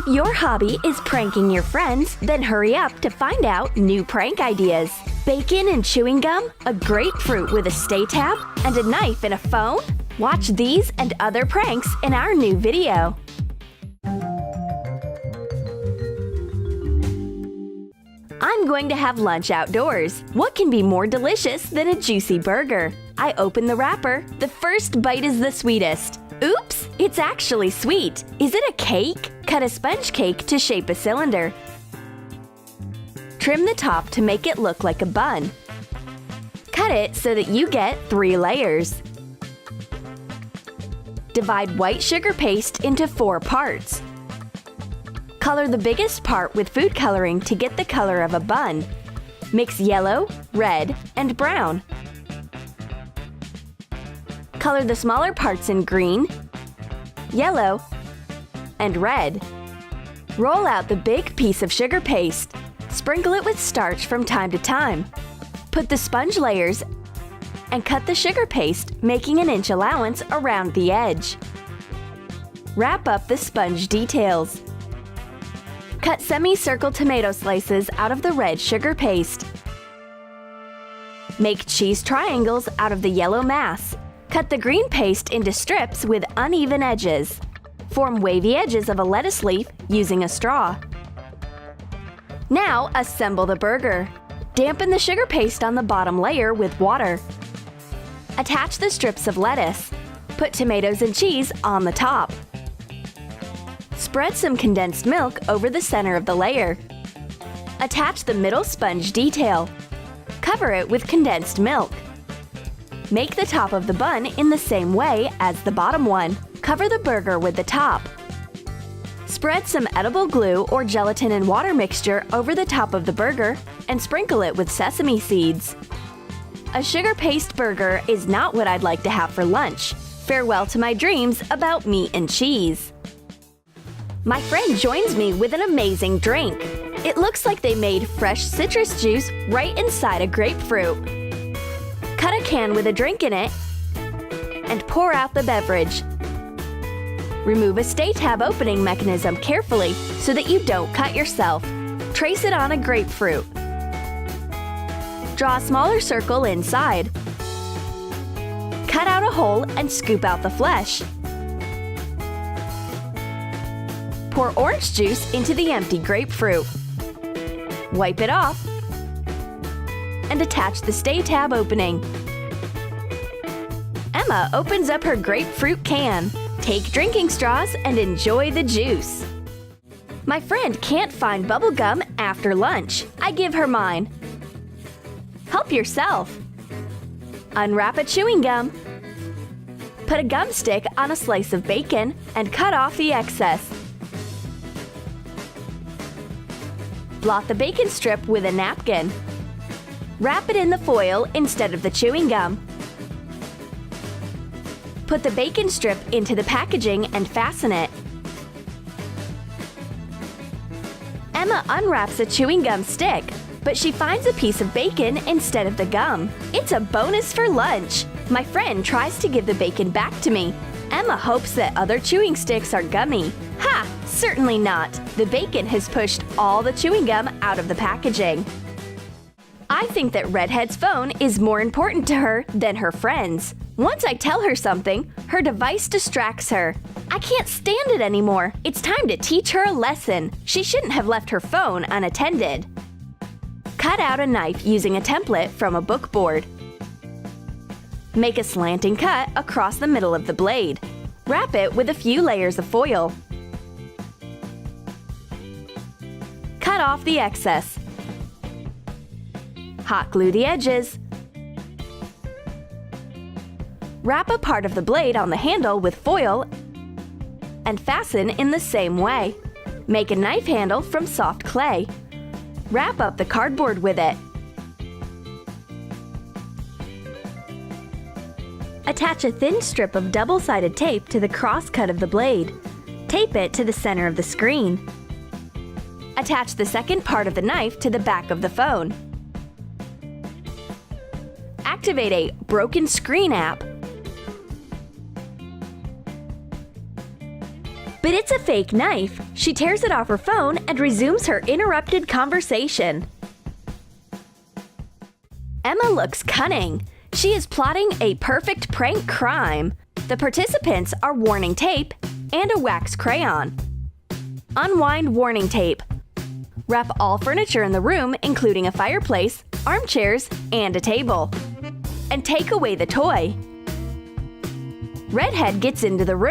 If your hobby is pranking your friends, then hurry up to find out new prank ideas. Bacon and chewing gum, a grapefruit with a stay tab, and a knife and a phone? Watch these and other pranks in our new video. I'm going to have lunch outdoors. What can be more delicious than a juicy burger? I open the wrapper. The first bite is the sweetest. Oops, it's actually sweet. Is it a cake? Cut a sponge cake to shape a cylinder. Trim the top to make it look like a bun. Cut it so that you get 3 layers. Divide white sugar paste into 4 parts. Color the biggest part with food coloring to get the color of a bun. Mix yellow, red, and brown. Color the smaller parts in green, yellow, and red. Roll out the big piece of sugar paste. Sprinkle it with starch from time to time. Put the sponge layers and cut the sugar paste, making an inch allowance around the edge. Wrap up the sponge details. Cut semicircle tomato slices out of the red sugar paste. Make cheese triangles out of the yellow mass. Cut the green paste into strips with uneven edges. Form wavy edges of a lettuce leaf using a straw. Now assemble the burger. Dampen the sugar paste on the bottom layer with water. Attach the strips of lettuce. Put tomatoes and cheese on the top. Spread some condensed milk over the center of the layer. Attach the middle sponge detail. Cover it with condensed milk. Make the top of the bun in the same way as the bottom one. Cover the burger with the top. Spread some edible glue or gelatin and water mixture over the top of the burger and sprinkle it with sesame seeds. A sugar paste burger is not what I'd like to have for lunch. Farewell to my dreams about meat and cheese. My friend joins me with an amazing drink. It looks like they made fresh citrus juice right inside a grapefruit. Cut a can with a drink in it and pour out the beverage. Remove a stay tab opening mechanism carefully so that you don't cut yourself. Trace it on a grapefruit. Draw a smaller circle inside. Cut out a hole and scoop out the flesh. Pour orange juice into the empty grapefruit. Wipe it off and attach the stay tab opening. Emma opens up her grapefruit can. Take drinking straws and enjoy the juice. My friend can't find bubble gum after lunch. I give her mine. Help yourself. Unwrap a chewing gum. Put a gum stick on a slice of bacon and cut off the excess. Blot the bacon strip with a napkin. Wrap it in the foil instead of the chewing gum. Put the bacon strip into the packaging and fasten it. Emma unwraps a chewing gum stick, but she finds a piece of bacon instead of the gum. It's a bonus for lunch. My friend tries to give the bacon back to me. Emma hopes that other chewing sticks are gummy. Ha! Certainly not. The bacon has pushed all the chewing gum out of the packaging. I think that Redhead's phone is more important to her than her friends. Once I tell her something, her device distracts her. I can't stand it anymore. It's time to teach her a lesson. She shouldn't have left her phone unattended. Cut out a knife using a template from a book board. Make a slanting cut across the middle of the blade. Wrap it with a few layers of foil. Cut off the excess. Hot glue the edges. Wrap a part of the blade on the handle with foil and fasten in the same way. Make a knife handle from soft clay. Wrap up the cardboard with it. Attach a thin strip of double-sided tape to the cross-cut of the blade. Tape it to the center of the screen. Attach the second part of the knife to the back of the phone. Activate a broken screen app. But it's a fake knife. She tears it off her phone and resumes her interrupted conversation. Emma looks cunning. She is plotting a perfect prank crime. The participants are warning tape and a wax crayon. Unwind warning tape. Wrap all furniture in the room, including a fireplace, armchairs, and a table. And take away the toy. Redhead gets into the room.